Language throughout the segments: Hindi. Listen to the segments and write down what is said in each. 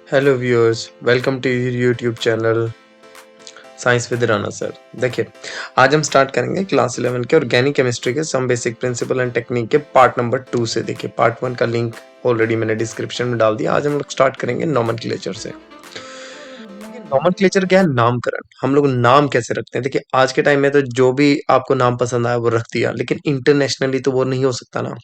Hello viewers, welcome to your YouTube channel science with Rana sir. देखिए, आज हम स्टार्ट करेंगे क्लास 11 के ऑर्गेनिक केमिस्ट्री के some basic principle and technique के पार्ट नंबर 2 से। देखिए, पार्ट 1 का लिंक ऑलरेडी मैंने डिस्क्रिप्शन में डाल दिया। आज हम लोग स्टार्ट करेंगे नोमेनक्लेचर से। नोमेनक्लेचर क्या है? नामकरण। हम लोग नाम कैसे रखते हैं? देखिए, आज के टाइम में तो जो भी आपको नाम पसंद आया वो रख दिया, लेकिन इंटरनेशनली तो वो नहीं हो सकता ना।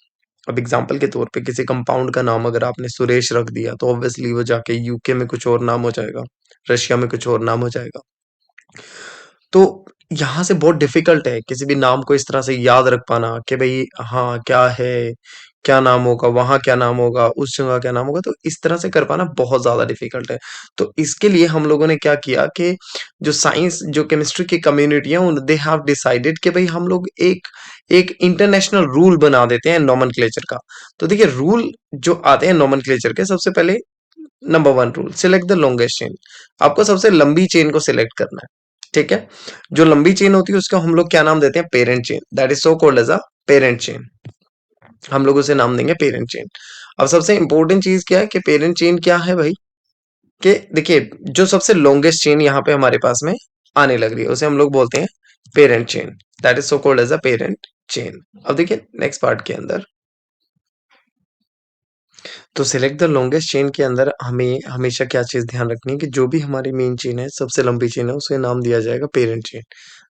अब एग्जाम्पल के तौर पे किसी कंपाउंड का नाम अगर आपने सुरेश रख दिया तो ऑब्वियसली वो जाके यूके में कुछ और नाम हो जाएगा, रशिया में कुछ और नाम हो जाएगा। तो यहाँ से बहुत डिफिकल्ट है किसी भी नाम को इस तरह से याद रख पाना कि भाई हाँ क्या है, क्या नाम होगा, वहां क्या नाम होगा, उस जगह क्या नाम होगा। तो इस तरह से कर पाना बहुत ज्यादा डिफिकल्ट है। तो इसके लिए हम लोगों ने क्या किया कि जो साइंस जो केमिस्ट्री की कम्युनिटी है दे हैव डिसाइडेड कि भाई हम लोग एक एक इंटरनेशनल रूल बना देते हैं नोमेनक्लेचर का। तो देखिए, रूल जो आते हैं नोमेनक्लेचर के, सबसे पहले number 1 rule, select the longest chain. आपको सबसे लंबी चेन को सिलेक्ट करना है। ठीक है, जो लंबी चेन होती है उसका हम लोग क्या नाम देते हैं? Parent chain. That is so called as a parent chain. हम लोग उसे नाम देंगे पेरेंट चेन। अब सबसे इंपॉर्टेंट चीज क्या है कि पेरेंट चेन क्या है भाई, कि देखिए जो सबसे लॉन्गेस्ट चेन यहाँ पे हमारे पास में आने लग रही है उसे हम लोग बोलते हैं parent chain. That is so called as a parent chain. अब देखिए नेक्स्ट पार्ट के अंदर, तो सिलेक्ट द लॉन्गेस्ट चेन के अंदर हमें हमेशा क्या चीज ध्यान रखनी है कि जो भी हमारी मेन चेन है, सबसे लंबी चेन है, उसे नाम दिया जाएगा parent chain.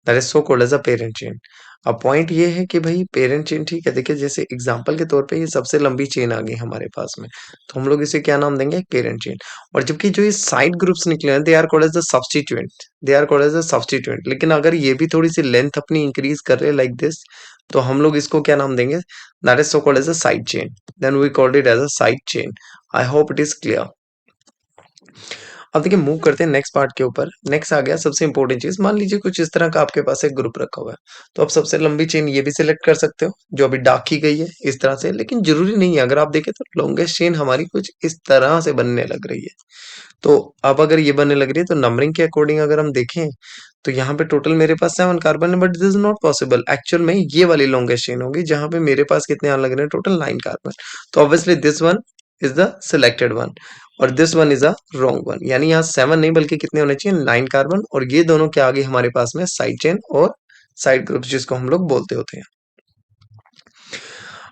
That is so called as a parent chain. अब पॉइंट ये है कि भाई पेरेंट चेन, ठीक है, देखिए जैसे एग्जांपल के तौर पे ये सबसे लंबी चेन आ गई हमारे पास में, तो हम लोग इसे क्या नाम देंगे? Parent chain. और जबकि जो ये साइड ग्रुप्स निकले हैं, they are called as the substituent. They are called as the substituent. लेकिन अगर ये भी थोड़ी सी लेंथ अपनी इंक्रीज कर रहे हैं लाइक दिस, तो हम लोग इसको क्या नाम देंगे? That is so called as a side chain. Then we called it as a side chain. I hope it is clear. अब देखिए मूव करते हैं नेक्स्ट पार्ट के ऊपर। नेक्स्ट आ गया सबसे इंपॉर्टेंट चीज। मान लीजिए कुछ इस तरह का आपके पास एक ग्रुप रखा हुआ है, तो आप सबसे लंबी चेन ये भी सिलेक्ट कर सकते हो जो अभी डार्क की गई है इस तरह से, लेकिन जरूरी नहीं है। अगर आप देखें तो लॉन्गेस्ट चेन हमारी कुछ इस तरह से बनने लग रही है। तो अब अगर ये बनने लग रही है तो नंबरिंग के अकॉर्डिंग अगर हम देखें तो यहाँ पे टोटल मेरे पास 7 कार्बन है, but this is not possible. Actual में ये वाली लॉन्गेस्ट चेन होगी जहां पे मेरे पास कितने आने लग रहे हैं? Total 9 carbon. तो obviously this one is the selected one और this one is a wrong one. यानी यहाँ 7 नहीं बल्कि कितने होने चाहिए? 9 कार्बन। और ये दोनों क्या आ गई हमारे पास में? साइड चेन और साइड ग्रुप, जिसको हम लोग बोलते होते हैं।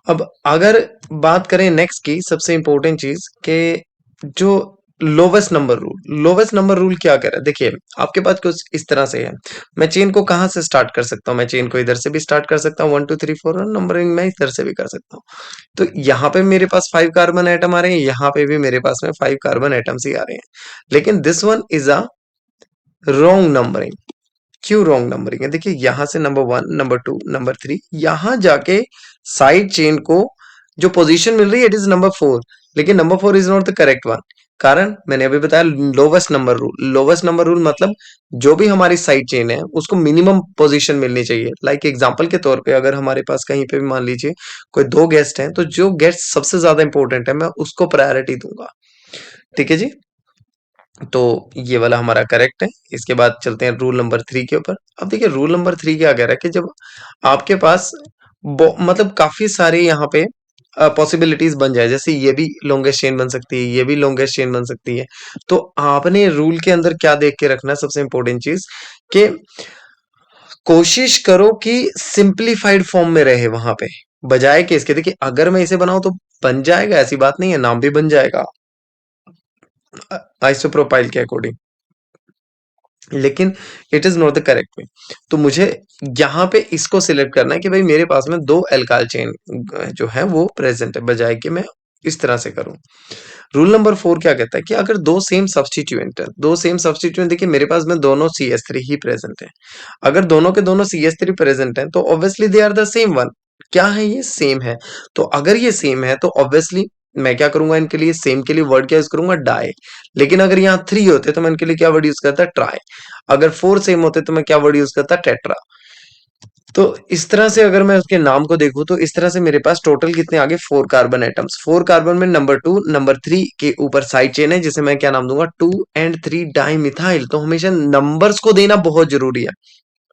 अब अगर बात करें नेक्स्ट की, सबसे इंपॉर्टेंट चीज के जो lowest number rule, lowest number rule क्या कह रहा है? देखिए आपके पास कुछ इस तरह से है। मैं चेन को कहां से स्टार्ट कर सकता हूँ? मैं चेन को इधर से भी स्टार्ट कर सकता हूँ, 1 2 3 4, और नंबरिंग मैं इधर से भी कर सकता हूँ। तो यहाँ पे मेरे पास 5 कार्बन एटम आ रहे हैं, यहाँ पे भी मेरे पास में 5 कार्बन एटम्स ही आ रहे हैं, लेकिन this one is a wrong numbering. क्यों रॉन्ग नंबरिंग है? देखिए यहां से नंबर 1, नंबर 2, नंबर 3, यहां जाके साइड चेन को जो पोजीशन मिल रही है इट इज नंबर 4, लेकिन number 4 is not the correct one. कारण मैंने अभी बताया, lowest number rule. Lowest number rule मतलब जो भी हमारी साइड चेन है उसको मिनिमम पोजीशन मिलनी चाहिए। लाइक एग्जांपल के तौर पे अगर हमारे पास कहीं पे भी मान लीजिए कोई 2 गेस्ट हैं, तो जो गेस्ट सबसे ज्यादा इंपॉर्टेंट है मैं उसको प्रायोरिटी दूंगा। ठीक है जी, तो ये वाला हमारा करेक्ट है। इसके बाद चलते हैं रूल नंबर 3 के ऊपर। अब देखिए रूल नंबर 3 क्या कह रहा है कि जब आपके पास मतलब काफी सारे यहाँ पे पॉसिबिलिटीज बन जाए, जैसे ये भी लॉन्गेस्ट चेन बन सकती है, ये भी लॉन्गेस्ट चेन बन सकती है, तो आपने रूल के अंदर क्या देख के रखना है? सबसे इंपॉर्टेंट चीज कि कोशिश करो कि सिंप्लीफाइड फॉर्म में रहे वहां पे, बजाय कि इसके। देखिए अगर मैं इसे बनाऊं तो बन जाएगा, ऐसी बात नहीं है, नाम भी बन जाएगा आइसोप्रोपाइल के अकॉर्डिंग, लेकिन it is not the correct way. तो मुझे यहाँ पे इसको सिलेक्ट करना है कि भाई मेरे पास में 2 एल्काइल चेन जो है वो प्रेजेंट है, बजाय कि मैं इस तरह से करूं। रूल नंबर 4 क्या कहता है कि अगर दो सेम सब्स्टिट्यूएंट है, दो सेम सब्स्टिट्यूएंट, देखिए मेरे पास में दोनों CH3 ही प्रेजेंट है। अगर दोनों के दोनों CH3 प्रेजेंट है तो obviously they are the same one. क्या है? ये सेम है। तो अगर ये सेम है तो ऑब्वियसली मैं क्या करूंगा? इनके लिए सेम के लिए वर्ड क्या यूज करूंगा? डाई। लेकिन अगर यहाँ 3 होते तो मैं इनके लिए क्या वर्ड यूज करता? ट्राई। अगर 4 सेम होते तो मैं क्या वर्ड यूज करता? टेट्रा। तो इस तरह से अगर मैं उसके नाम को देखूं तो इस तरह से मेरे पास टोटल कितने आगे? 4 कार्बन एटम्स। 4 कार्बन में नंबर 2, नंबर 3 के ऊपर साइड चेन है जिसे मैं क्या नाम दूंगा? 2 and 3 डाई मिथाइल। तो हमेशा नंबर्स को देना बहुत जरूरी है।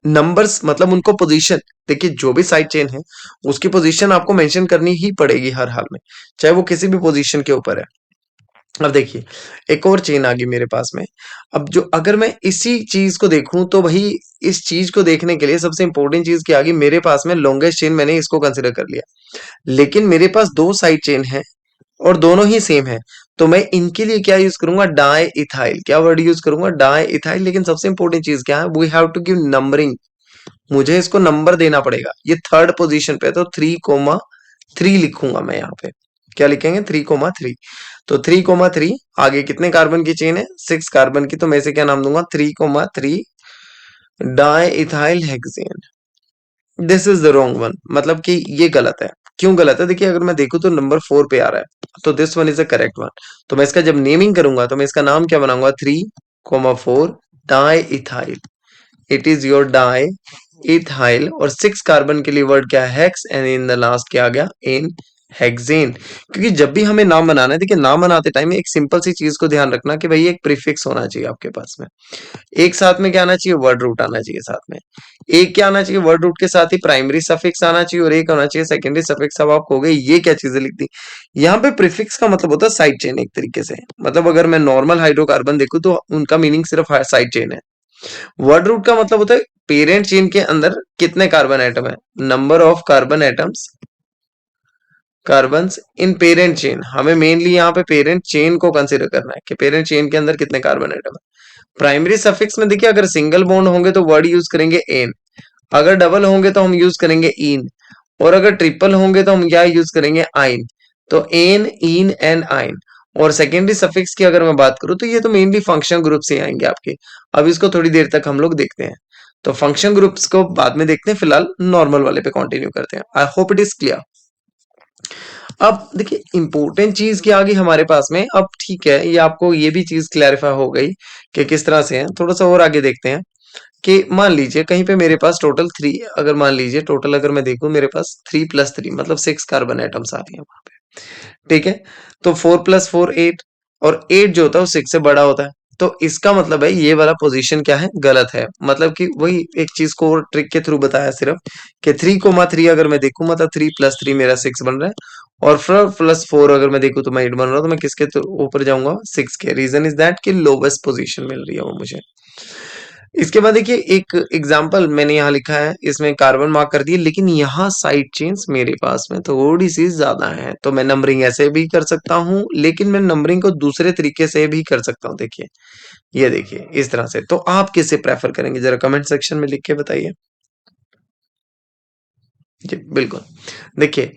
नंबर्स मतलब उनको पोजीशन, देखिए जो भी साइड चेन है उसकी पोजीशन आपको मेंशन करनी ही पड़ेगी हर हाल में, चाहे वो किसी भी पोजीशन के ऊपर है। अब देखिए एक और चेन आ गई मेरे पास में। अब जो अगर मैं इसी चीज को देखूं तो भाई इस चीज को देखने के लिए सबसे इंपॉर्टेंट चीज क्या आ गई, मेरे पास में लॉन्गेस्ट चेन मैंने इसको कंसिडर कर लिया, लेकिन मेरे पास दो साइड चेन है और दोनों ही सेम है। तो मैं इनके लिए क्या यूज करूंगा, डाई इथाइल। क्या वर्ड यूज करूंगा, डाई इथाइल। लेकिन सबसे इंपॉर्टेंट चीज क्या है, we have to give numbering. मुझे इसको नंबर देना पड़ेगा। ये थर्ड पोजीशन पे है तो 3,3 लिखूंगा मैं यहाँ पे। क्या लिखेंगे, 3,3। तो 3,3 आगे कितने कार्बन की चेन है, 6 कार्बन की। तो मैं इसे क्या नाम दूंगा, 3,3 di ethyl hexane. This is the wrong one, मतलब कि ये गलत है। क्यों गलत है, देखिए अगर मैं देखूं तो नंबर 4 पे आ रहा है, तो this one is the correct one. तो मैं इसका जब नेमिंग करूंगा तो मैं इसका नाम क्या बनाऊंगा, 3,4 di ethyl. It is your di ethyl. और 6 कार्बन के लिए वर्ड क्या है, hex. And in the last क्या आ गया, इन हेक्सेन। क्योंकि जब भी हमें नाम बनाना है, देखिए नाम बनाते टाइम एक सिंपल सी चीज को ध्यान रखना कि भाई एक प्रीफिक्स होना चाहिए आपके पास में। एक साथ में क्या आना चाहिए, वर्ड रूट आना चाहिए साथ में। एक क्या आना चाहिए, वर्ड रूट के साथ ही प्राइमरी सफिक्स आना चाहिए, और एक होना चाहिए सेकेंडरी सफिक्स। अब आप कहोगे ये क्या चीजें लिख दी। यहाँ पे प्रीफिक्स का मतलब होता है साइड चेन एक तरीके से। मतलब अगर मैं नॉर्मल हाइड्रोकार्बन देखूं तो उनका मीनिंग सिर्फ साइड चेन है। वर्ड रूट का मतलब होता है पेरेंट चेन के अंदर कितने कार्बन एटम है, number of carbon atoms, carbons in parent chain. हमें मेनली यहाँ पे पेरेंट चेन को कंसीडर करना है कि पेरेंट चेन के अंदर कितने कार्बन एटम है। प्राइमरी सफिक्स में देखिए अगर सिंगल बॉन्ड होंगे तो वर्ड यूज करेंगे एन, अगर डबल होंगे तो हम यूज करेंगे इन, और अगर ट्रिपल होंगे तो हम क्या यूज करेंगे, आइन। तो एन, इन एंड आइन। और सेकेंडरी सफिक्स की अगर मैं बात करूं तो ये तो मेनली फंक्शन ग्रुप से आएंगे आपके। अब इसको थोड़ी देर तक हम लोग देखते हैं, तो फंक्शन ग्रुप्स को बाद में देखते हैं, फिलहाल नॉर्मल वाले पे कंटिन्यू करते हैं। आई होप इट इज क्लियर। अब देखिए इंपॉर्टेंट चीज क्या आ गई हमारे पास में। अब ठीक है, ये आपको ये भी चीज क्लैरिफाई हो गई कि किस तरह से है। थोड़ा सा और आगे देखते हैं कि मान लीजिए कहीं पे मेरे पास टोटल 3, अगर मान लीजिए टोटल अगर मैं देखूं मेरे पास 3+3 मतलब 6 कार्बन एटम्स आ रही है वहां पे। ठीक है, तो 4+4 8, और 8 जो होता है वो 6 से बड़ा होता है। तो इसका मतलब है ये वाला पोजीशन क्या है, गलत है। मतलब कि वही एक चीज को और ट्रिक के थ्रू बताया सिर्फ कि 3,3 अगर मैं देखूं मतलब 3+3 मेरा 6 बन रहा है, और 4+4 अगर मैं देखूं तो मैं 8 बन रहा हूं। तो मैं किसके ऊपर जाऊंगा, 6 के। रीजन इज दैट कि लोवेस्ट पोजीशन मिल रही है वो मुझे। इसके बाद देखिए एक एग्जांपल मैंने यहाँ लिखा है, इसमें कार्बन मार्क कर दिए, लेकिन यहाँ साइड चेन्स मेरे पास में थोड़ी सी ज्यादा है। तो मैं नंबरिंग ऐसे भी कर सकता हूँ, लेकिन मैं नंबरिंग को दूसरे तरीके से भी कर सकता हूँ। देखिए ये देखिए इस तरह से। तो आप किसे प्रेफर करेंगे, जरा कमेंट सेक्शन में लिख के बताइए। जी बिल्कुल। देखिए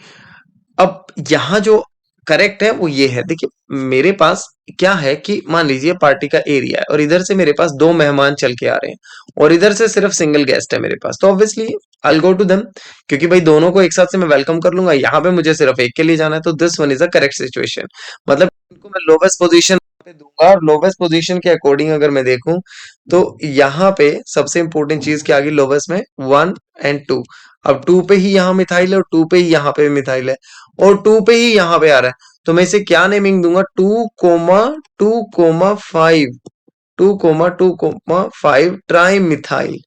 अब यहाँ जो करेक्ट है वो ये है। देखिए मेरे पास क्या है कि मान लीजिए पार्टी का एरिया है, और इधर से मेरे पास दो मेहमान चल के आ रहे हैं, और इधर से सिर्फ सिंगल गेस्ट है मेरे पास। तो obviously I will go to them, क्योंकि भाई दोनों को एक साथ से मैं वेलकम कर लूंगा। यहाँ पे मुझे सिर्फ एक के लिए जाना है, तो this one is a correct situation. मतलब इनको मैं लोवेस्ट पोजीशन पे दूंगा, और लोवेस्ट पोजीशन के अकॉर्डिंग अगर मैं देखूं तो यहाँ पे सबसे इंपॉर्टेंट चीज क्या आ गई लोवेस्ट में, 1 और 2। अब 2 पे ही यहाँ मिथाइल है, और 2 पे ही यहाँ पे मिथाइल है, और 2 पे ही यहाँ पे आ रहा है। तो मैं इसे क्या नेमिंग दूंगा, 2,2,5, 2,2,5 ट्राई मिथाइल।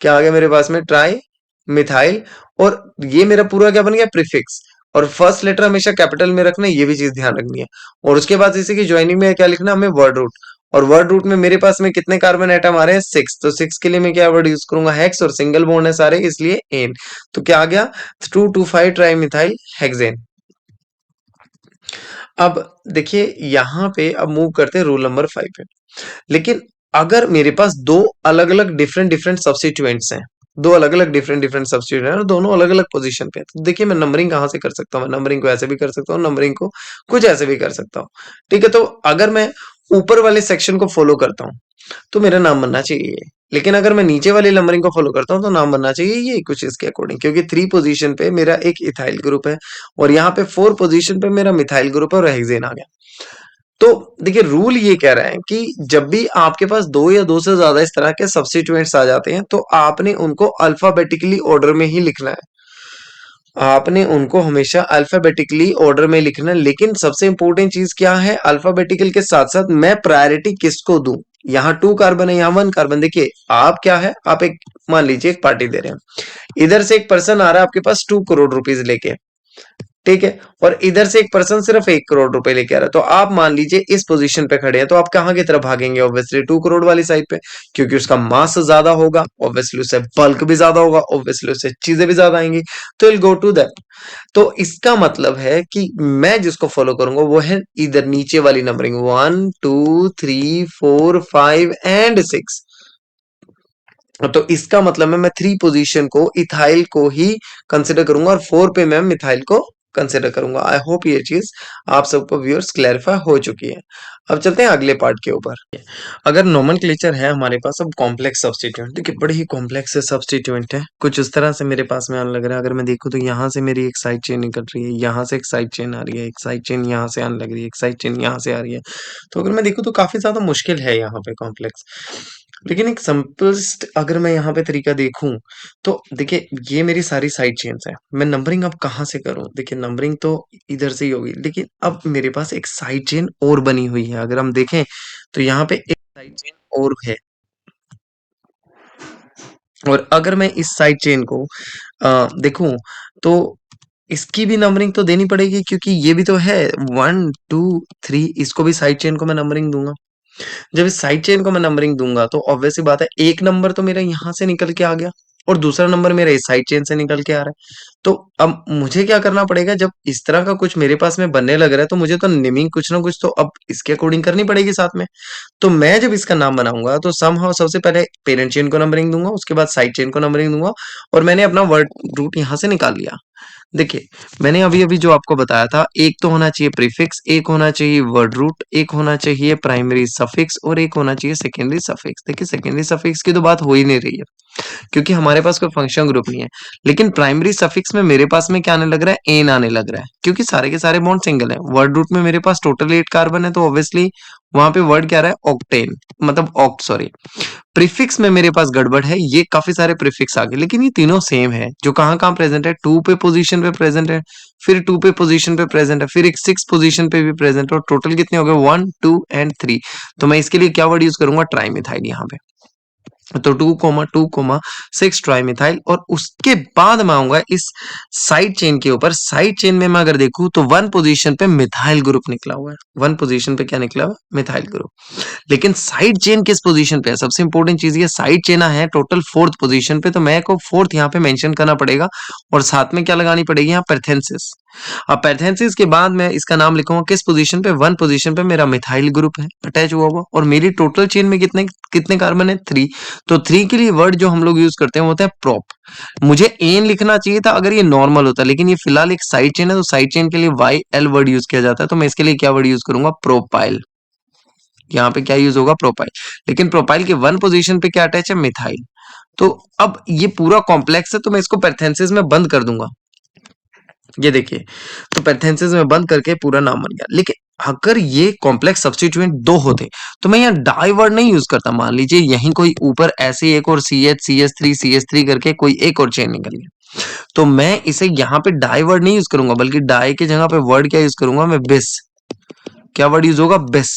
क्या आ गया मेरे पास में, ट्राई मिथाइल। और ये मेरा पूरा क्या बन गया, प्रीफिक्स। और फर्स्ट लेटर हमेशा कैपिटल में रखना है, ये भी चीज ध्यान रखनी है। और उसके बाद इसी की ज्वाइनिंग में क्या लिखना है हमें, वर्ड रूट। और वर्ड रूट में मेरे पास में कितने कार्बन एटम आ रहे हैं, 6। तो 6 के लिए मैं क्या वर्ड यूज करूंगा, हेक्स। और सिंगल बॉन्ड है सारे इसलिए एन। तो क्या आ गया, 2,2,5 ट्राई मिथाइल हेक्सेन। अब देखिए यहाँ पे अब मूव करते हैं रूल नंबर 5 पे। लेकिन अगर मेरे पास दो अलग अलग डिफरेंट डिफरेंट सब्स्टिट्यूएंट्स हैं, दो अलग अलग डिफरेंट डिफरेंट सब्स्टिट्यूएंट हैं और दोनों अलग अलग पोजीशन पे हैं, तो देखिए मैं नंबरिंग कहाँ से कर सकता हूँ, मैं नंबरिंग को ऐसे भी कर सकता हूँ, नंबरिंग को कुछ ऐसे भी कर सकता हूँ। ठीक है, तो अगर मैं ऊपर वाले सेक्शन को फॉलो करता हूँ तो मेरा नाम बनना चाहिए ये। लेकिन अगर मैं नीचे वाली नंबरिंग को फॉलो करता हूँ तो नाम बनना चाहिए ये कुछ इसके अकॉर्डिंग, क्योंकि 3 पोजीशन पे मेरा एक इथाइल ग्रुप है, और यहाँ पे 4 पोजीशन पे मेरा मिथाइल ग्रुप है, और हेक्सेन आ गया। तो देखिए रूल ये कह रहा है कि जब भी आपके पास दो या दो से ज्यादा इस तरह के सब्स्टिट्यूएंट्स आ जाते हैं तो आपने उनको अल्फाबेटिकली ऑर्डर में ही लिखना है। आपने उनको हमेशा अल्फाबेटिकली ऑर्डर में लिखना है। लेकिन सबसे इंपॉर्टेंट चीज क्या है, अल्फाबेटिकल के साथ साथ मैं प्रायोरिटी किसको दूं। यहाँ 2 कार्बन है, यहाँ 1 कार्बन। देखिए आप क्या है, आप एक मान लीजिए एक पार्टी दे रहे हैं, इधर से एक पर्सन आ रहा है आपके पास 2 करोड़ रुपीज लेके। ठीक है, और इधर से एक पर्सन सिर्फ 1 करोड़ रुपए लेके आ रहा है, तो आप मान लीजिए इस पोजीशन पे खड़े हैं, तो आप कहाँ की तरफ भागेंगे? ऑब्वियसली 2 करोड़ वाली साइड पे, क्योंकि उसका मास ज्यादा होगा, ऑब्वियसली उससे बल्क भी ज्यादा होगा, ऑब्वियसली उससे चीजें भी ज्यादा आएंगी, तो विल गो टू दैट। तो इसका मतलब है कि मैं जिसको फॉलो करूंगा वो है इधर नीचे वाली नंबरिंग, 1 2 3 4 5 एंड 6। तो इसका मतलब है मैं 3 पोजीशन को इथाइल को ही कंसिडर करूंगा और 4 पे मैं मिथाइल को कंसिडर करूंगा। आई होप ये चीज आप सबको व्यूअर्स क्लैरिफाई हो चुकी है। अब चलते हैं अगले पार्ट के ऊपर। अगर नोमेनक्लेचर है हमारे पास, अब कॉम्प्लेक्स सब्स्टिट्यूएंट, देखिए बड़े ही कॉम्प्लेक्स सब्स्टिट्यूएंट है, कुछ इस तरह से मेरे पास में आने लग रहा है। अगर मैं देखूं तो यहाँ से मेरी एक साइड चेन निकल रही है, यहाँ से एक साइड चेन आ रही है, एक साइड चेन यहाँ से आने लग रही है, एक साइड चेन यहाँ से आ रही है। तो अगर मैं देखूं तो काफी ज्यादा मुश्किल है यहाँ पे कॉम्प्लेक्स। लेकिन एक सिंपलेस्ट अगर मैं यहाँ पे तरीका देखूं तो देखिए ये मेरी सारी साइड चेन्स है, मैं नंबरिंग अब कहाँ से करूं? देखिए नंबरिंग तो इधर से ही होगी, लेकिन अब मेरे पास एक साइड चेन और बनी हुई है। अगर हम देखें तो यहाँ पे एक साइड चेन और है, और अगर मैं इस साइड चेन को देखूं तो इसकी भी नंबरिंग तो देनी पड़ेगी, क्योंकि ये भी तो है 1 2 3, इसको भी साइड चेन को मैं नंबरिंग दूंगा। जब इस साइड चेन को मैं नंबरिंग दूंगा तो ऑब्वियस सी बात है एक नंबर तो मेरा यहाँ से निकल के आ गया और दूसरा नंबर मेरा इस साइड चेन से निकल के आ रहा है। तो अब मुझे क्या करना पड़ेगा? जब इस तरह का कुछ मेरे पास में बनने लग रहा है तो मुझे तो नेमिंग कुछ ना कुछ तो अब इसके अकॉर्डिंग करनी पड़ेगी साथ में। तो मैं जब इसका नाम बनाऊंगा तो समहाउ सबसे पहले पेरेंट चेन को नंबरिंग दूंगा, उसके बाद साइड चेन को नंबरिंग दूंगा, और मैंने अपना वर्ड रूट यहाँ से निकाल लिया। देखिए मैंने अभी अभी जो आपको बताया था, एक तो होना चाहिए प्रीफिक्स, एक होना चाहिए वर्ड रूट, एक होना चाहिए प्राइमरी सफिक्स, और एक होना चाहिए सेकेंडरी सफिक्स। देखिए सेकेंडरी सफिक्स की तो बात हो ही नहीं रही है, क्योंकि हमारे पास कोई फंक्शन ग्रुप नहीं है। लेकिन प्राइमरी सफिक्स में मेरे पास में क्या आने लग रहा है? एन आने लग रहा है, क्योंकि सारे के सारे बॉन्ड सिंगल है। वर्ड रूट में मेरे पास टोटल 8 कार्बन है, तो ऑब्वियसली वहां पे वर्ड क्या आ रहा है? ऑक्टेन, मतलब ऑक्ट, सॉरी। प्रीफिक्स में मेरे पास गड़बड़ है, ये काफी सारे प्रीफिक्स आ गए, लेकिन ये तीनों सेम है। जो कहाँ कहाँ प्रेजेंट है? 2 पे पोजीशन पे प्रेजेंट है, फिर 2 पे पोजीशन पे प्रेजेंट है, फिर एक 6 पोजीशन पे भी प्रेजेंट है, और टोटल कितने हो गए? 1 2 एंड 3। तो मैं इसके लिए क्या वर्ड यूज करूंगा? ट्राइमिथाइल यहाँ पे। तो 2,2,6 ट्राइमिथाइल, और उसके बाद मैं आऊंगा इस साइड चेन के ऊपर। साइड चेन में मैं अगर देखूं तो 1 पोजीशन पे मिथाइल ग्रुप निकला हुआ है। 1 पोजीशन पे क्या निकला हुआ? Methyl group. लेकिन साइड चेन किस पोजीशन पे है? सबसे इंपॉर्टेंट चीज ये साइड चेन है टोटल 4th पोजीशन पे, तो मैं को 4th यहाँ पे मेंशन करना पड़ेगा, और साथ में क्या लगानी पड़ेगी? यहाँ पैरेंथेसिस। अब पैरेंथेसिस के बाद मैं इसका नाम लिखूंगा किस पोजीशन पे? 1 पोजीशन पे मेरा मिथाइल ग्रुप है अटैच हुआ हुआ, और मेरी टोटल चेन में कितने कितने कार्बन है? 3। तो 3 के लिए वर्ड जो हम लोग यूज करते हैं वो होता है प्रोप। मुझे एन लिखना चाहिए था अगर ये नॉर्मल होता, लेकिन ये फिलहाल एक साइड चेन है, तो साइड चेन के लिए वाई एल वर्ड यूज किया जाता है, तो मैं इसके लिए क्या वर्ड यूज करूंगा? प्रोपाइल। यहाँ पे क्या यूज होगा? प्रोपाइल। लेकिन प्रोपाइल के 1 पोजीशन पे क्या अटैच है? मिथाइल। तो अब ये पूरा कॉम्प्लेक्स है, तो मैं इसको पैरेंथेसिस में बंद कर दूंगा। ये देखिए, तो पैरेंथेसिस में बंद करके पूरा नाम बन गया। लेकिन अगर ये कॉम्प्लेक्स सब्स्टिट्यूएंट 2 होते तो मैं यहाँ डाई वर्ड नहीं यूज करता। मान लीजिए यहीं कोई ऊपर ऐसे एक और CH3 करके कोई एक और चेन निकल गया, तो मैं इसे यहाँ पे डाई वर्ड नहीं यूज करूंगा, बल्कि डाई की जगह पे वर्ड क्या यूज करूंगा? मैं बिस। क्या वर्ड यूज होगा? बिस।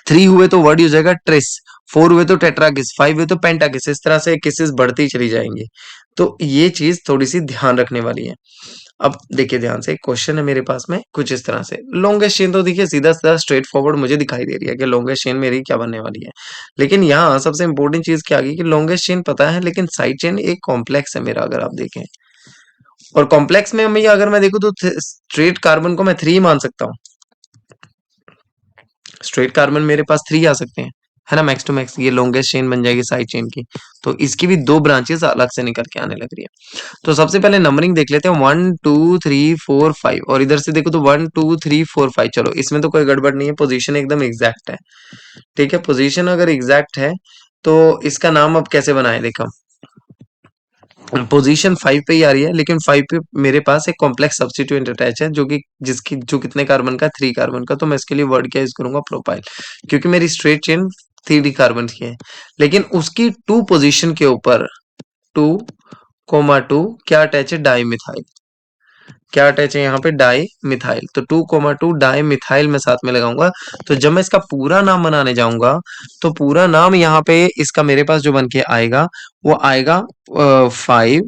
3 हुए तो वर्ड यूज होगा ट्रिस, 4 हुए तो टेट्राकिस, 5 हुए तो पेंटाकिस। इस तरह से किसेस बढ़ती चली जाएंगी। तो ये चीज थोड़ी सी ध्यान रखने वाली है। अब देखिए ध्यान से, क्वेश्चन है मेरे पास में कुछ इस तरह से। लॉन्गेस्ट चेन तो देखिए सीधा सीधा स्ट्रेट फॉरवर्ड मुझे दिखाई दे रही है कि लॉन्गेस्ट चेन मेरी क्या बनने वाली है। लेकिन यहाँ सबसे इंपॉर्टेंट चीज क्या आ गई कि लॉन्गेस्ट चेन पता है, लेकिन साइड चेन एक कॉम्प्लेक्स है मेरा, अगर आप देखें। और कॉम्प्लेक्स में मैं अगर मैं देखूं तो स्ट्रेट कार्बन को मैं 3 मान सकता हूँ। स्ट्रेट कार्बन मेरे पास 3 आ सकते हैं, है ना, मैक्स टू मैक्स। ये लॉन्गेस्ट चेन बन जाएगी साइड चेन की। तो इसकी भी 2 ब्रांचेस अलग से निकल के आने लग रही है। तो सबसे पहले नंबरिंग देख लेते हैं, 1 2 3 4 5, और इधर से देखो तो 1 2 3 4 5। चलो इसमें तो कोई गड़बड़ नहीं है, पोजीशन एकदम एग्जैक्ट है। ठीक है, पोजीशन अगर एग्जैक्ट है तो इसका नाम अब कैसे बनाए? देखो पोजीशन 5 पे ही आ रही है, लेकिन 5 पे मेरे पास एक कॉम्प्लेक्स सब्स्टिट्यूएंट अटैच है, जो कितने कार्बन का? 3 कार्बन का। तो मैं इसके लिए वर्ड क्या यूज करूंगा? प्रोपाइल, क्योंकि मेरी स्ट्रेट चेन 3D कार्बन की है। लेकिन उसकी 2 पोजीशन के ऊपर 2,2 क्या अटैच है? Di methyl. क्या अटैच है यहाँ पे? Di methyl. तो 2,2 डाई मिथाइल में साथ में लगाऊंगा। तो जब मैं इसका पूरा नाम बनाने जाऊंगा तो पूरा नाम यहाँ पे इसका मेरे पास जो बन के आएगा वो आएगा 5,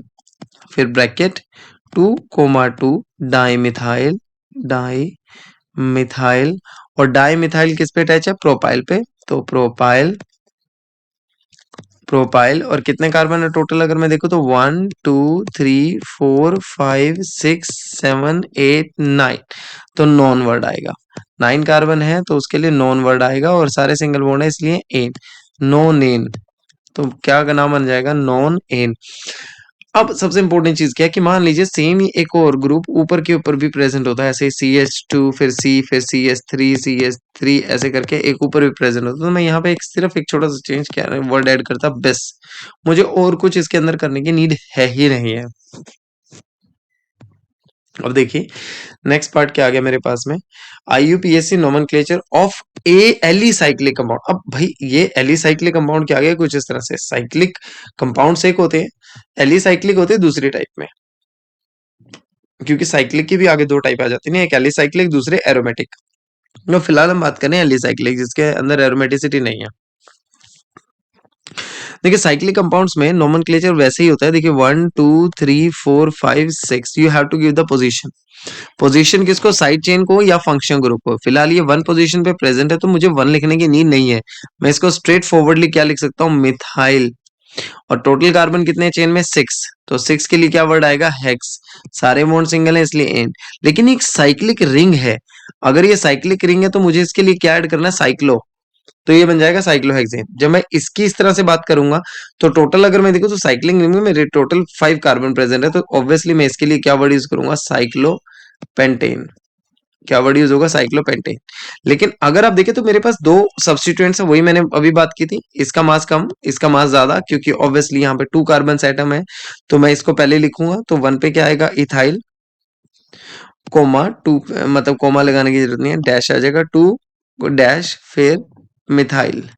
फिर ब्रैकेट 2,2 डाई मिथाइल और डाई मिथाइल किस पे अटैच है? प्रोपाइल पे। तो प्रोपाइल और कितने कार्बन है टोटल अगर मैं देखूं तो 1 2 3 4 5 6 7 8 9। तो नॉन वर्ड आएगा। 9 कार्बन है तो उसके लिए नॉन वर्ड आएगा और सारे सिंगल बॉन्ड है इसलिए एन, नॉन एन। तो क्या का नाम बन जाएगा? Nonane. अब सबसे इंपॉर्टेंट चीज क्या है कि मान लीजिए सेम ही एक और ग्रुप ऊपर के ऊपर भी प्रेजेंट होता है, ऐसे CH2 फिर CH3 ऐसे करके एक ऊपर भी प्रेजेंट होता है। तो मैं यहाँ पे सिर्फ एक छोटा सा चेंज क्या वर्ड ऐड करता बस। मुझे और कुछ इसके अंदर करने की नीड है ही नहीं है। अब देखिए नेक्स्ट पार्ट क्या आ गया मेरे पास में, IUPAC nomenclature of alicyclic compound. अब भाई ये एलिसाइक्लिक कंपाउंड क्या आ गया? कुछ इस तरह से साइक्लिक कंपाउंड एक होते हैं, एलिसाइक्लिक होते हैं दूसरी टाइप में, क्योंकि साइक्लिक की भी आगे दो टाइप आ जाती है ना, एक एलिसाइक्लिक दूसरे एरोमेटिक। तो फिलहाल हम बात करें एलिसाइक्लिक जिसके अंदर एरोमेटिसिटी नहीं है। देखिए साइक्लिक कंपाउंड्स में नोमेनक्लेचर वैसे ही होता है। देखिए 1 2 3 4 5 6 you have to give the position. Position किसको? साइड चेन को या फंक्शन ग्रुप को। फिलहाल ये 1 पोजीशन पे प्रेजेंट है तो मुझे 1 लिखने की नीड नहीं है। मैं इसको स्ट्रेट फॉरवर्डली क्या लिख सकता हूँ? मिथाइल। और टोटल कार्बन कितने हैं चेन में? 6। तो 6 के लिए क्या वर्ड आएगा? हेक्स। सारे बॉन्ड सिंगल है इसलिए एन। लेकिन एक साइक्लिक रिंग है, अगर ये साइक्लिक रिंग है तो मुझे इसके लिए क्या ऐड करना है? साइक्लो। तो ये बन जाएगा साइक्लोहेक्सेन। जब मैं इसकी इस तरह से बात करूंगा तो टोटल अगर मैं देखूं तो साइक्लिंग रिंग में मेरे टोटल 5 कार्बन प्रेजेंट है, तो ऑब्वियसली मैं इसके लिए क्या वर्ड यूज करूंगा? साइक्लोपेंटेन। क्या वर्ड यूज होगा? साइक्लोपेंटेन। लेकिन अगर आप देखें तो मेरे पास दो सब्स्टिट्यूएंट्स है, वही मैंने अभी बात की थी। इसका मास कम, इसका मास ज्यादा, क्योंकि ऑब्वियसली यहाँ पे 2 कार्बन एटम है। तो मैं इसको पहले लिखूंगा तो 1 पे क्या आएगा? इथाइल, कोमा 2, मतलब कोमा लगाने की जरूरत नहीं है, डैश आ जाएगा 2 डैश फिर मिथाइल।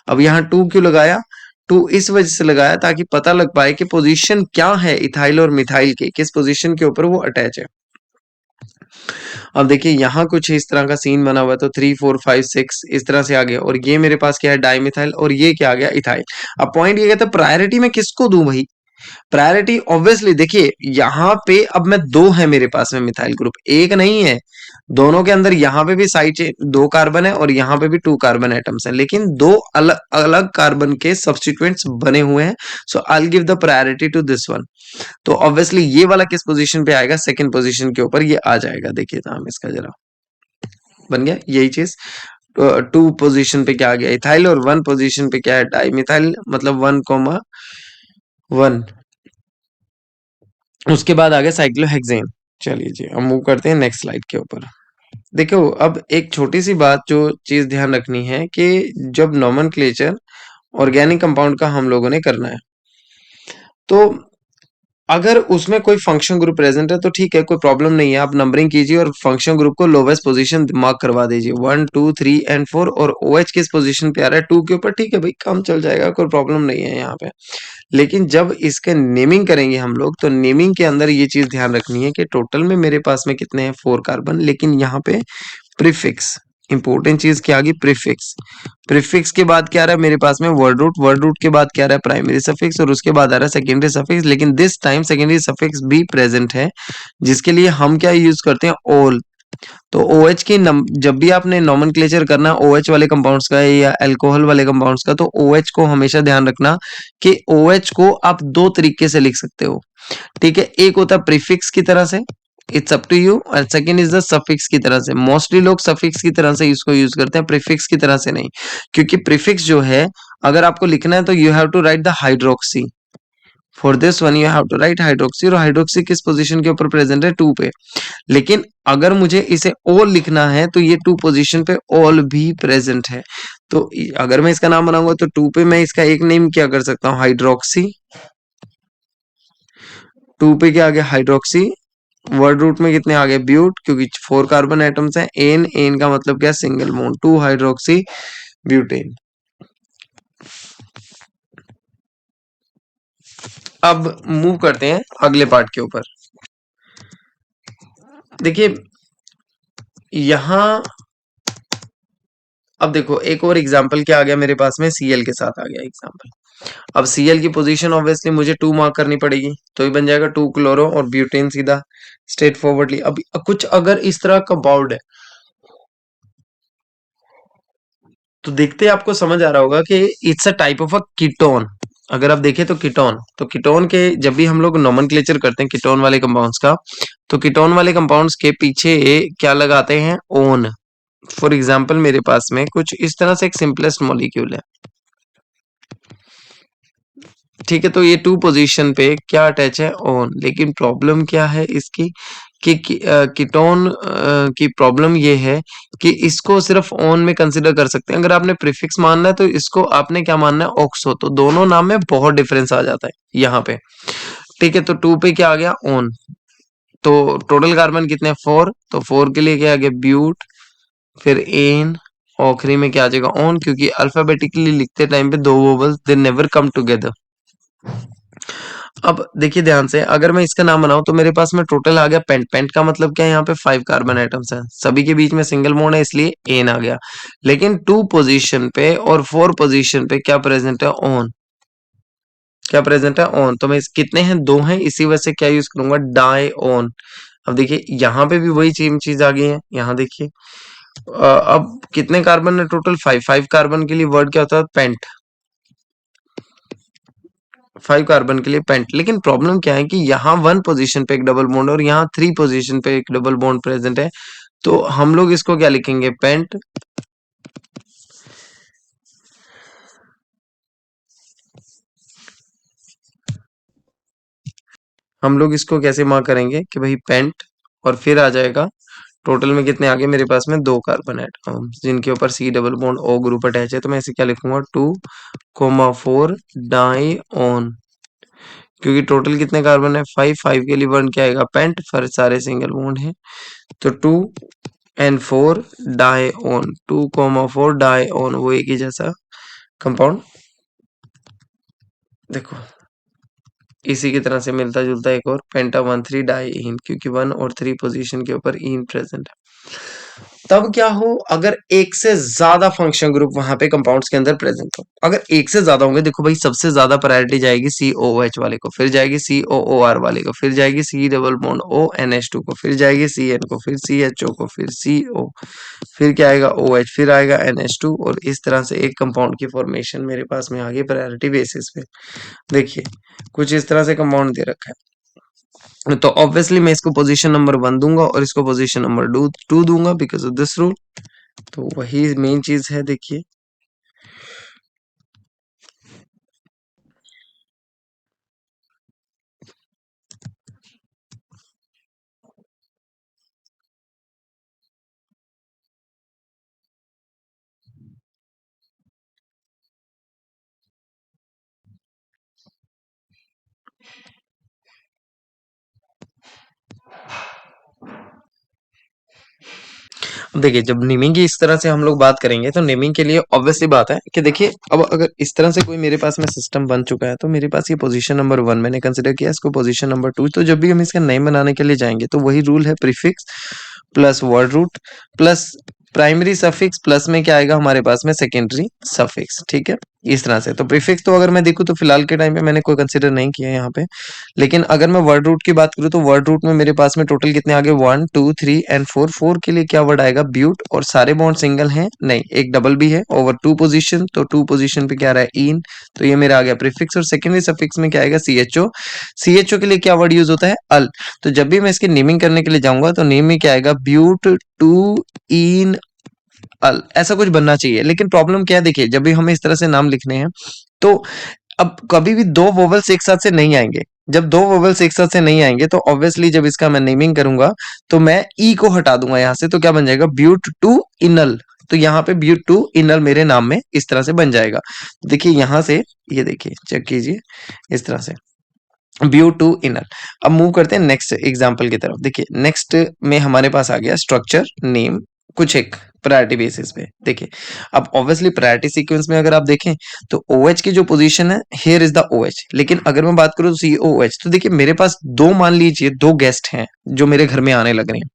अब यहाँ 2 क्यों लगाया? 2 इस वजह से लगाया ताकि पता लग पाए कि पोजीशन क्या है इथाइल और मिथाइल के, किस पोजीशन के ऊपर वो अटैच है। अब देखिए यहाँ कुछ इस तरह का सीन बना हुआ है, तो 3 4 5 6 इस तरह से आ गया और ये मेरे पास क्या है? डाइमिथाइल और ये क्या आ गया? इथाइल। अब पॉइंट ये कहता है प्रायोरिटी मैं किसको दूं भाई? प्रायोरिटी ऑब्वियसली देखिए यहाँ पे अब मैं दो है मेरे पास में मिथाइल ग्रुप, एक नहीं है। दोनों के अंदर यहाँ पे भी साइड चेन 2 कार्बन है और यहाँ पे भी 2 कार्बन एटम्स है, लेकिन दो अलग अलग कार्बन के सब्स्टिट्यूएंट्स बने हुए हैं। So I will give the priority to this one. तो ऑब्वियसली ये वाला किस पोजीशन पे आएगा? सेकंड पोजीशन के ऊपर ये आ जाएगा। देखिए तो हम इसका जरा बन गया यही चीज। 2 पोजीशन पे क्या आ गया? इथाइल और 1 पोजीशन पे क्या है? डाइमिथाइल, मतलब 1,1। उसके बाद आ गया साइक्लोहेक्सेन। चलिए जी अब मूव करते हैं नेक्स्ट स्लाइड के ऊपर। देखो अब एक छोटी सी बात जो चीज ध्यान रखनी है कि जब नोमेनक्लेचर ऑर्गेनिक कंपाउंड का हम लोगों ने करना है तो अगर उसमें कोई फंक्शन ग्रुप प्रेजेंट है तो ठीक है, कोई प्रॉब्लम नहीं है, आप नंबरिंग कीजिए और फंक्शन ग्रुप को लोवेस्ट पोजीशन मार्क करवा दीजिए 1 2 3 एंड 4। और OH किस पोजीशन पे आ रहा है? 2 के ऊपर। ठीक है भाई, काम चल जाएगा, कोई प्रॉब्लम नहीं है यहाँ पे। लेकिन जब इसके नेमिंग करेंगे हम लोग तो नेमिंग के अंदर ये चीज ध्यान रखनी है कि टोटल में मेरे पास में कितने हैं? 4 कार्बन, लेकिन यहाँ पे प्रीफिक्स, इंपॉर्टेंट चीज क्या आ गई? प्रीफिक्स। प्रीफिक्स के बाद क्या आ रहा है मेरे पास में? Word root. वर्ड रूट के बाद क्या आ रहा है? Primary suffix. और उसके बाद आ रहा है सेकेंडरी सफिक्स, लेकिन दिस टाइम सेकेंडरी सफिक्स भी प्रेजेंट है, जिसके लिए हम क्या यूज करते हैं? ऑल। तो OH की जब भी आपने नोमेनक्लेचर करना OH वाले कंपाउंड्स का या अल्कोहल वाले कंपाउंड्स का, तो OH को हमेशा ध्यान रखना कि OH को आप दो तरीके से लिख सकते हो। ठीक है, एक होता है प्रीफिक्स की तरह से, इट्स अप टू यू, और सेकंड इज द सफिक्स की तरह से। मोस्टली लोग सफिक्स की तरह से इसको यूज करते हैं, प्रीफिक्स की तरह से नहीं। क्योंकि प्रीफिक्स जो है अगर आपको लिखना है तो you have to write the hydroxy. For this one you have to write hydroxy. और हाइड्रोक्सी किस पोजीशन के ऊपर प्रेजेंट है? 2 पे। लेकिन अगर मुझे इसे ऑल लिखना है तो ये 2 पोजीशन पे ऑल भी प्रेजेंट है। तो अगर मैं इसका नाम बनाऊंगा तो 2 पे मैं इसका एक नेम क्या कर सकता हूँ? हाइड्रोक्सी। 2 पे क्या आ गया? हाइड्रोक्सी। वर्ड रूट में कितने आ गए? ब्यूट, क्योंकि 4 कार्बन एटम्स हैं। एन, एन का मतलब क्या? Single bond, 2 hydroxy butane. अब मूव करते हैं अगले पार्ट के ऊपर। देखिए यहां अब देखो एक और एग्जांपल क्या आ गया मेरे पास में, सीएल के साथ आ गया एग्जांपल। अब सीएल की पोजीशन ऑब्वियसली मुझे 2 मार्क करनी पड़ेगी, तो ये बन जाएगा 2 क्लोरो और ब्यूटेन सीधा स्ट्रेट फॉरवर्डली। अब कुछ अगर इस तरह का बाउंड है तो देखते आपको समझ आ रहा होगा कि it's a type of a ketone. अगर आप देखें तो कीटोन, तो कीटोन के जब भी हम लोग नोमेनक्लेचर करते हैं कीटोन वाले कंपाउंड्स का, तो कीटोन वाले कंपाउंड्स के पीछे क्या लगाते हैं, ओन। फॉर एग्जांपल मेरे पास में कुछ इस तरह से एक सिंपलेस्ट मॉलिक्यूल है, ठीक है, तो ये 2 पोजीशन पे क्या अटैच है, ओन। लेकिन प्रॉब्लम क्या है इसकी कि कीटोन की प्रॉब्लम ये है कि इसको सिर्फ ओन में कंसिडर कर सकते हैं। अगर आपने प्रीफिक्स मानना है तो इसको आपने क्या मानना है, ऑक्सो। तो दोनों नाम में बहुत डिफरेंस आ जाता है यहाँ पे, ठीक है। तो 2 पे क्या आ गया, ओन। तो टोटल कार्बन कितने हैं, 4। तो 4 के लिए क्या आ गया, ब्यूट, फिर एन, आखिरी में क्या आ जाएगा, ऑन, क्योंकि अल्फाबेटिकली लिखते टाइम पे दो vowels they never come together. अब देखिए ध्यान से, अगर मैं इसका नाम बनाऊं तो मेरे पास में टोटल आ गया पेंट। पेंट का मतलब क्या है, यहाँ पे 5 कार्बन एटम्स हैं, सभी के बीच में सिंगल बॉन्ड है इसलिए एन आ गया। लेकिन 2 पोजीशन पे और 4 पोजीशन पे क्या प्रेजेंट है, ऑन। क्या प्रेजेंट है, ऑन। तो मैं कितने हैं, 2 हैं, इसी वजह से क्या यूज करूंगा, डाई ऑन। अब देखिए यहाँ पे भी वही सेम चीज आ गई है, यहाँ देखिए। अब कितने कार्बन है टोटल, 5। 5 कार्बन के लिए वर्ड क्या होता है, पेंट। 5 कार्बन के लिए पेंट। लेकिन प्रॉब्लम क्या है कि यहाँ 1 पोजीशन पे एक डबल बॉन्ड और यहाँ 3 पोजीशन पे एक डबल बॉन्ड प्रेजेंट है, तो हम लोग इसको क्या लिखेंगे, पेंट। हम लोग इसको कैसे मार्क करेंगे कि भाई पेंट, और फिर आ जाएगा टोटल में कितने आगे मेरे पास में 2 कार्बन एटम जिनके ऊपर C double bond O group attach है। तो मैं इसे क्या लिखूंगा, 2,4 डाई ऑन, क्योंकि टोटल कितने कार्बन है, 5। 5 के लिए वन क्या आएगा, पेंट, फिर सारे सिंगल बॉन्ड है। तो 2 and 4 dione, 2,4 dione, वो एक ही जैसा कंपाउंड। देखो इसी की तरह से मिलता जुलता एक और पेंटा 1,3 डाई इन, क्योंकि 1 और 3 पोजीशन के ऊपर इन प्रेजेंट है। तब क्या हो अगर एक से ज्यादा फंक्शन ग्रुप वहां पे कंपाउंड्स के अंदर प्रेजेंट हो। अगर एक से ज्यादा होंगे, देखो भाई सबसे ज्यादा प्रायोरिटी जाएगी COOH वाले को, फिर जाएगी COOR वाले को, फिर जाएगी C double bond O NH2 को, फिर जाएगी CN को, फिर CHO को, फिर CO, फिर क्या आएगा OH, फिर आएगा NH2, और इस तरह से एक कंपाउंड की फॉर्मेशन मेरे पास में आगे प्रायोरिटी बेसिस पे। देखिए कुछ इस तरह से कंपाउंड दे रखा है, तो ऑब्वियसली मैं इसको पोजीशन नंबर 1 दूंगा और इसको पोजीशन नंबर 2 दूंगा बिकॉज ऑफ दिस रूल। तो वही मेन चीज है, देखिए। देखिए जब नेमिंग की इस तरह से हम लोग बात करेंगे तो नेमिंग के लिए ऑब्वियसली बात है कि देखिए अब अगर इस तरह से कोई मेरे पास में सिस्टम बन चुका है, तो मेरे पास ये पोजीशन नंबर 1 मैंने कंसिडर किया, इसको पोजीशन नंबर 2। तो जब भी हम इसका नेम बनाने के लिए जाएंगे तो वही रूल है, prefix plus word root plus primary suffix plus में क्या आएगा हमारे पास में, सेकेंडरी सफिक्स, ठीक है। इस तरह से तो प्रीफिक्स तो अगर मैं देखूं तो फिलहाल के टाइम पे मैंने कोई कंसिडर नहीं किया यहाँ पे। लेकिन अगर मैं वर्ड रूट की बात करूँ तो वर्ड रूट में मेरे पास में टोटल कितने आगे, 1 2 3 एंड 4। 4 के लिए क्या वर्ड आएगा, ब्यूट, और सारे बॉन्ड सिंगल हैं, नहीं एक डबल भी है ओवर 2 पोजीशन, तो 2 पोजीशन पे क्या आ रहा है, इन। तो ये मेरा आ गया प्रीफिक्स। और सेकेंडरी सफिक्स में क्या आएगा, CHO। CHO के लिए क्या वर्ड यूज होता है, अल। तो जब भी मैं इसकी नेमिंग करने के लिए जाऊंगा तो नेम में क्या आएगा, ब्यूट 2 इन अल, ऐसा कुछ बनना चाहिए। लेकिन प्रॉब्लम क्या है, देखिए जब भी हमें इस तरह से नाम लिखने हैं तो अब कभी भी दो वोवेल्स एक साथ से नहीं आएंगे। जब दो वोवेल्स एक साथ से नहीं आएंगे तो ऑब्वियसली जब इसका मैं नेमिंग करूंगा तो मैं ई को हटा दूंगा यहाँ से, तो क्या बन जाएगा, ब्यूट टू इनल। तो यहाँ पे ब्यूट टू इनल मेरे नाम में इस तरह से बन जाएगा। देखिए यहाँ से ये देखिए चेक कीजिए इस तरह से, ब्यू टू इनर। अब मूव करते हैं नेक्स्ट एग्जांपल की तरफ। देखिए नेक्स्ट में हमारे पास आ गया स्ट्रक्चर नेम, कुछ एक प्रायोरिटी बेसिस पे। देखिए अब ऑब्वियसली प्रायोरिटी सीक्वेंस में अगर आप देखें तो OH की जो पोजीशन है, हियर इज द OH। लेकिन अगर मैं बात करूं तो COH, तो देखिए मेरे पास दो, मान लीजिए दो गेस्ट हैं जो मेरे घर में आने लग रहे हैं,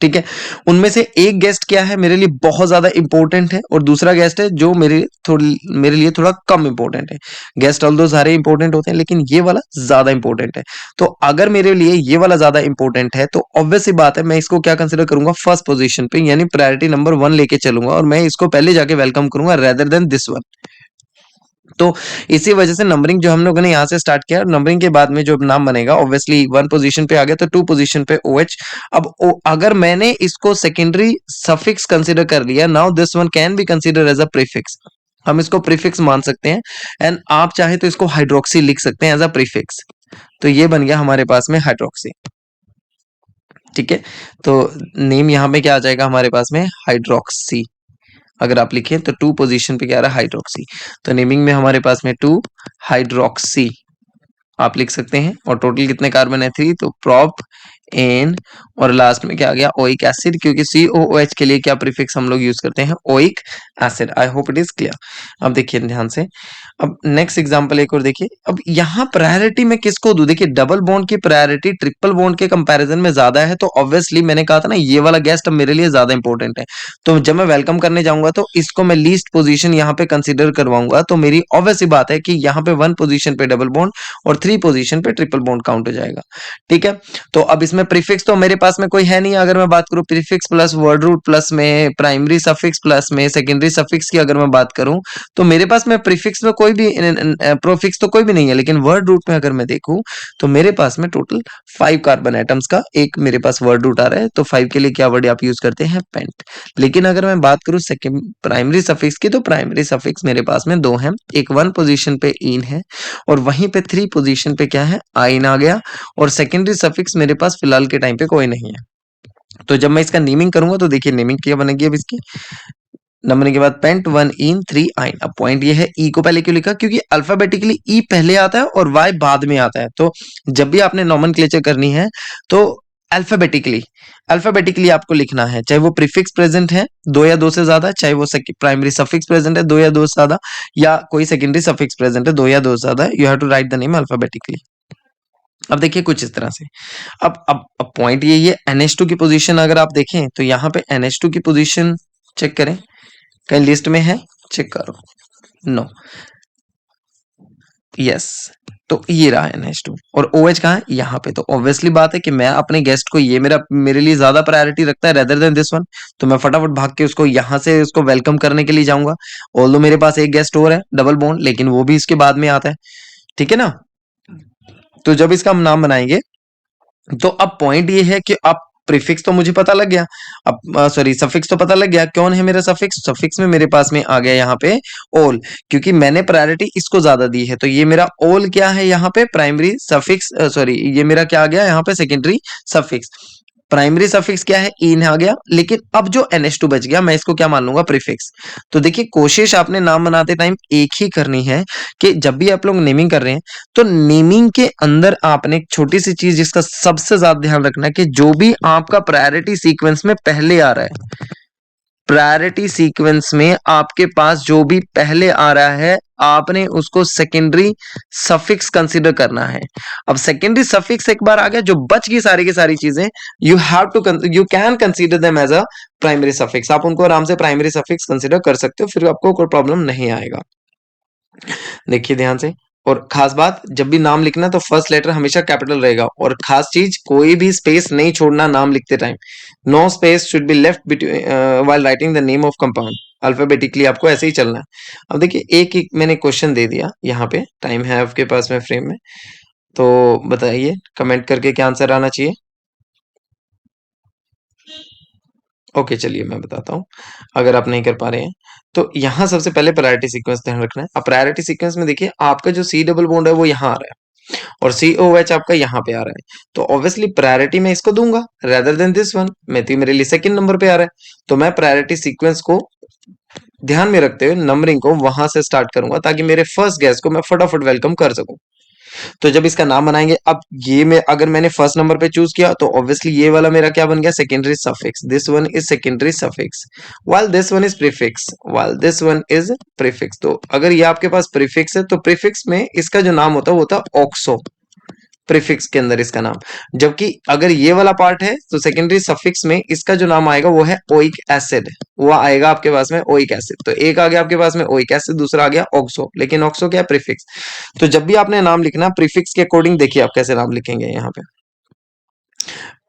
ठीक है। उनमें से एक गेस्ट क्या है मेरे लिए बहुत ज्यादा इंपॉर्टेंट है और दूसरा गेस्ट है जो मेरे लिए थोड़ा कम इंपॉर्टेंट है। गेस्ट ऑल दो सारे इंपॉर्टेंट होते हैं लेकिन ये वाला ज्यादा इंपॉर्टेंट है। तो अगर मेरे लिए ये वाला ज्यादा इंपॉर्टेंट है तो ऑब्वियस सी बात है मैं इसको क्या कंसिडर करूंगा, फर्स्ट पोजीशन पे, यानी प्रायोरिटी नंबर 1 लेके चलूंगा और मैं इसको पहले जाके वेलकम करूंगा रेदर देन दिस वन। तो इसी वजह से नंबरिंग जो हम लोगों ने यहाँ से स्टार्ट किया, नंबरिंग के बाद में जो नाम बनेगा ऑब्वियसली 1 पोजीशन पे आ गया तो 2 पोजीशन पे OH। अब अगर मैंने इसको सेकेंडरी सफिक्स कंसीडर कर लिया, now this one can be consider as a prefix. हम इसको प्रीफिक्स मान सकते हैं एंड आप चाहे तो इसको हाइड्रोक्सी लिख सकते हैं एज अ प्रीफिक्स। तो ये बन गया हमारे पास में हाइड्रोक्सी। ठीक है, तो नेम यहाँ पे क्या आ जाएगा हमारे पास में, हाइड्रोक्सी। अगर आप लिखें तो 2 पोजीशन पे क्या आ रहा है, हाइड्रोक्सी। तो नेमिंग में हमारे पास में 2 हाइड्रोक्सी आप लिख सकते हैं। और टोटल कितने कार्बन है, 3। तो प्रोप एन और लास्ट में क्या आ गया, ओइक एसिड, क्योंकि COOH के लिए क्या प्रीफिक्स हम लोग यूज करते हैं, oic acid. I hope it is clear. अब देखिए ध्यान से, अब नेक्स्ट एग्जांपल एक और देखिए। अब यहाँ प्रायोरिटी में किसको दूं, देखिए डबल बॉन्ड की प्रायोरिटी ट्रिपल बॉन्ड के कंपैरिजन में ज्यादा है, तो ऑब्वियसली मैंने कहा था ना ये वाला गेस्ट अब मेरे लिए ज्यादा इंपॉर्टेंट है। तो जब मैं वेलकम करने जाऊंगा तो इसको मैं लीस्ट पोजीशन यहाँ पे कंसीडर करवाऊंगा। तो मेरी ऑब्वियस बात है कि यहाँ पे 1 पोजीशन पे डबल बॉन्ड और 3 पोजीशन पे ट्रिपल बॉन्ड काउंट हो जाएगा। ठीक है, तो अब इसमें प्रीफिक्स तो मेरे पास में कोई है नहीं। अगर मैं बात करूं prefix plus word root plus में प्राइमरी सफिक्स प्लस में सेकेंडरी सफिक्स की अगर मैं बात करूं तो मेरे पास में प्रीफिक्स में कोई भी प्रोफिक्स तो कोई भी नहीं है। लेकिन वर्ड रूट में अगर मैं देखूं तो मेरे पास में टोटल 5 कार्बन एटम्स का एक मेरे पास वर्ड रूट आ रहा है। तो 5 के लिए क्या वर्ड आप यूज करते हैं, पेंट। लेकिन अगर मैं बात करूं सेकेंड प्राइमरी सफिक्स की तो प्राइमरी सफिक्स मेरे पास में 2 हैं। एक 1 पोजीशन पे इन है और वहीं पे 3 पोजीशन पे क्या है, आइन आ गया। और सेकेंडरी सफिक्स मेरे पास फिलहाल के टाइम पे कोई नहीं है। तो जब मैं इसका नेमिंग करूंगा तो देखिए नेमिंग क्या बनेगी अब इसकी, नंबरिंग के बाद पेंट 1 इन 3 आइन। अब पॉइंट ये है ई को पहले क्यों लिखा, क्योंकि अल्फाबेटिकली ई पहले आता है और वाई बाद में आता है। तो जब भी आपने नॉमेनक्लेचर करनी है तो अल्फाबेटिकली आपको लिखना है, चाहे वो प्रीफिक्स प्रेजेंट है 2 या 2 से ज्यादा, चाहे वो प्राइमरी सफिक्स प्रेजेंट है 2 या 2 से ज्यादा, या कोई सेकेंडरी सफिक्स प्रेजेंट है 2 या 2 से ज्यादा, you have to write the name alphabetically. अब देखिए कुछ इस तरह से। अब पॉइंट ये NH2 की पोजीशन अगर आप देखें तो यहाँ पे NH2 की पोजीशन चेक करें, कहीं लिस्ट में है, चेक करो, नो, यस। तो ये रहा NH2 और OH कहाँ है, यहाँ पे। तो ऑब्वियसली बात है कि मैं अपने गेस्ट को, ये मेरे लिए ज्यादा प्रायोरिटी रखता है रेदर देन दिस वन। तो मैं फटाफट भाग के उसको यहाँ से उसको वेलकम करने के लिए जाऊंगा। ऑल्दो मेरे पास एक गेस्ट और है डबल बॉन्ड, लेकिन वो भी इसके बाद में आता है। ठीक है ना। तो जब इसका हम नाम बनाएंगे तो अब पॉइंट ये है कि अब प्रीफिक्स तो मुझे पता लग गया, अब सॉरी सफिक्स तो पता लग गया। कौन है मेरा सफिक्स, सफिक्स में मेरे पास में आ गया यहाँ पे ऑल, क्योंकि मैंने प्रायोरिटी इसको ज्यादा दी है। तो ये मेरा ऑल क्या है यहाँ पे, प्राइमरी सफिक्स, सॉरी ये मेरा क्या आ गया यहाँ पे, सेकेंडरी सफिक्स। प्राइमरी सफिक्स क्या है, इन आ गया। लेकिन अब जो NH2 बच गया मैं इसको क्या मान लूंगा, प्रीफिक्स। तो देखिए कोशिश आपने नाम बनाते टाइम एक ही करनी है कि जब भी आप लोग नेमिंग कर रहे हैं तो नेमिंग के अंदर आपने एक छोटी सी चीज जिसका सबसे ज्यादा ध्यान रखना है कि जो भी आपका प्रायोरिटी सीक्वेंस में पहले आ रहा है, प्रायोरिटी सीक्वेंस में आपके पास जो भी पहले आ रहा है आपने उसको सेकेंडरी सफिक्स कंसीडर करना है। अब सेकेंडरी सफिक्स एक बार आ गया, जो बच गई सारी की सारी चीजें you can consider them as a primary suffix. आप उनको आराम से प्राइमरी सफिक्स कंसीडर कर सकते हो, फिर आपको कोई प्रॉब्लम नहीं आएगा। देखिए ध्यान से, और खास बात जब भी नाम लिखना तो फर्स्ट लेटर हमेशा कैपिटल रहेगा। और खास चीज कोई भी स्पेस नहीं छोड़ना नाम लिखते time, no space should be left between while writing the name of compound. Alphabetically आपको ऐसे ही चलना है। अब देखिए एक एक मैंने क्वेश्चन दे दिया, यहाँ पे टाइम है आपके पास में फ्रेम में, तो बताइए कमेंट करके क्या आंसर आना चाहिए। ओके चलिए मैं बताता हूँ, अगर आप नहीं कर पा रहे हैं तो यहाँ सबसे पहले प्रायोरिटी सीक्वेंस ध्यान रखना है। अब प्रायोरिटी सीक्वेंस में देखिए आपका जो C डबल बॉन्ड है वो यहाँ आ रहा है और COH आपका यहाँ पे आ रहा है। तो ऑब्वियसली प्रायोरिटी मैं इसको दूंगा रेदर देन दिस वन, मैं तो मेरे लिए सेकंड नंबर पे आ रहा है। तो मैं प्रायोरिटी सीक्वेंस को ध्यान में रखते हुए नंबरिंग को वहां से स्टार्ट करूंगा ताकि मेरे फर्स्ट गेस्ट को मैं फटाफट वेलकम कर सकूं। तो जब इसका नाम बनाएंगे, अब ये में अगर मैंने फर्स्ट नंबर पे चूज किया तो ऑब्वियसली ये वाला मेरा क्या बन गया, secondary suffix. This one is secondary suffix while this one is prefix, while this one is prefix. तो अगर ये आपके पास प्रीफिक्स है तो प्रीफिक्स में इसका जो नाम होता है वो होता है ऑक्सो। प्रीफिक्स के अंदर इसका नाम। जबकि अगर ये वाला पार्ट है तो सेकेंडरी सफिक्स में इसका जो नाम आएगा वो है ओइक एसिड, वो आएगा आपके पास में ओइक एसिड। तो एक आ गया आपके पास में ओइक एसिड, दूसरा आ गया ऑक्सो, लेकिन ऑक्सो क्या है, प्रीफिक्स। तो जब भी आपने नाम लिखना प्रीफिक्स के अकॉर्डिंग, देखिए आप कैसे नाम लिखेंगे यहाँ पे,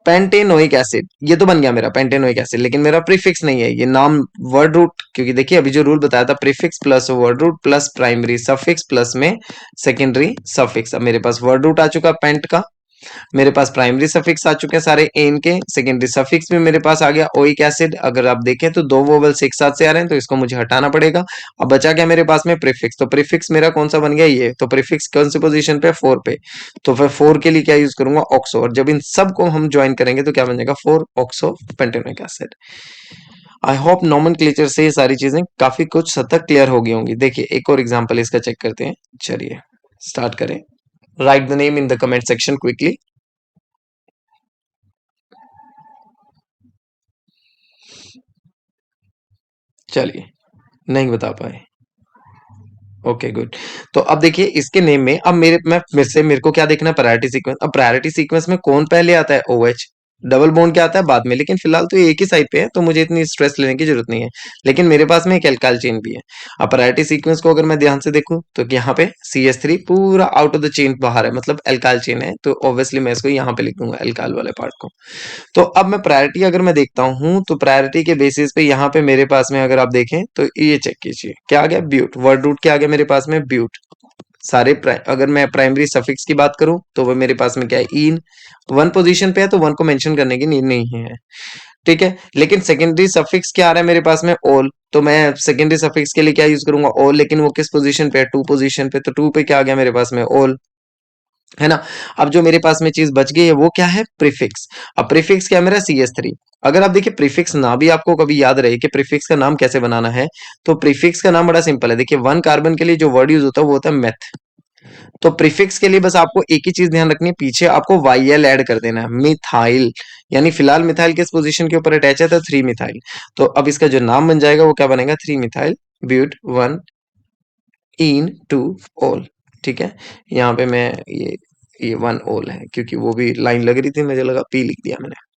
पेंटेनोइक एसिड, ये तो बन गया मेरा पेंटेनोइक एसिड, लेकिन मेरा प्रीफिक्स नहीं है, ये नाम वर्ड रूट, क्योंकि देखिए अभी जो रूल बताया था prefix plus word root plus primary suffix plus में सेकेंडरी सफिक्स। अब मेरे पास वर्ड रूट आ चुका पेंट का, मेरे पास प्राइमरी सफिक्स आ चुके हैं सारे एन के, सेकेंडरी सफिक्स भी मेरे पास आ गया ओइक एसिड। अगर आप देखें तो दो वोवेल्स एक साथ से आ रहे हैं, तो इसको मुझे हटाना पड़ेगा। अब बचा क्या मेरे पास में, प्रीफिक्स। तो प्रीफिक्स मेरा कौन सा बन गया, ये। तो प्रीफिक्स कौन सी पोजीशन पे, 4 पे। तो फिर 4 के लिए क्या यूज करूंगा, ऑक्सो। और जब इन सब को हम ज्वाइन करेंगे तो क्या बन जाएगा, 4 oxo pentanoic acid. I hope nomenclature से ये सारी चीजें काफी कुछ हद तक क्लियर हो गई होंगी। देखिए एक और एग्जांपल इसका चेक करते हैं, चलिए स्टार्ट करें। Right the name in the comment section quickly. चलिए, नहीं बता पाए, ओके गुड। तो अब देखिए इसके नेम में, अब मेरे को क्या देखना है, प्रायोरिटी सीक्वेंस। अब प्रायोरिटी सीक्वेंस में कौन पहले आता है, OH। डबल बॉन्ड क्या आता है बाद में, लेकिन फिलहाल तो ये एक ही साइड पे है तो मुझे इतनी स्ट्रेस लेने की जरूरत नहीं है। लेकिन मेरे पास में एक एल्काइल चेन भी है। अब प्रायोरिटी सीक्वेंस को अगर मैं ध्यान से देखूं तो यहाँ पे CH3 पूरा आउट ऑफ द चेन बाहर है, मतलब एल्काइल चेन है, तो ऑब्वियसली मैं इसको यहाँ पे लिख दूंगा एल्काइल वाले पार्ट को। तो अब मैं प्रायोरिटी अगर मैं देखता हूं तो प्रायोरिटी के बेसिस पे यहाँ पे मेरे पास में अगर आप देखें तो ये चेक कीजिए क्या आ गया, ब्यूट। वर्ड रूट क्या आ गया मेरे पास में, ब्यूट। सारे अगर मैं प्राइमरी सफिक्स की बात करूं तो वो मेरे पास में क्या है, इन। वन पोजीशन पे है तो वन को मेंशन करने की नीड नहीं है, ठीक है। लेकिन सेकेंडरी सफिक्स क्या आ रहा है मेरे पास में, ऑल। तो मैं सेकेंडरी सफिक्स के लिए क्या यूज करूंगा, ऑल। लेकिन वो किस पोजीशन पे है, 2 पोजीशन पे। तो 2 पे क्या आ गया मेरे पास में, ऑल, है ना। अब जो मेरे पास में चीज बच गई है वो क्या है, प्रीफिक्स। अब प्रीफिक्स क्या है मेरा, CH3। अगर आप देखिए प्रीफिक्स ना भी आपको कभी याद रहे कि प्रीफिक्स का नाम कैसे बनाना है, तो प्रीफिक्स का नाम बड़ा सिंपल है। देखिए 1 कार्बन के लिए जो वर्ड यूज होता है वो होता है मेथ। तो प्रीफिक्स के लिए बस आपको एक ही चीज ध्यान रखनी है, पीछे आपको YL ऐड कर देना है, मिथाइल। यानी फिलहाल मिथाइल किस पोजीशन के ऊपर अटैच है, तो 3 मिथाइल। तो अब इसका जो नाम बन जाएगा वो क्या बनेगा, 3 मिथाइल ब्यूट 1 इन 2 ऑल, ठीक है। यहाँ पे मैं ये 1 ऑल है, क्योंकि वो भी लाइन लग रही थी, मुझे लगा P लिख दिया मैंने।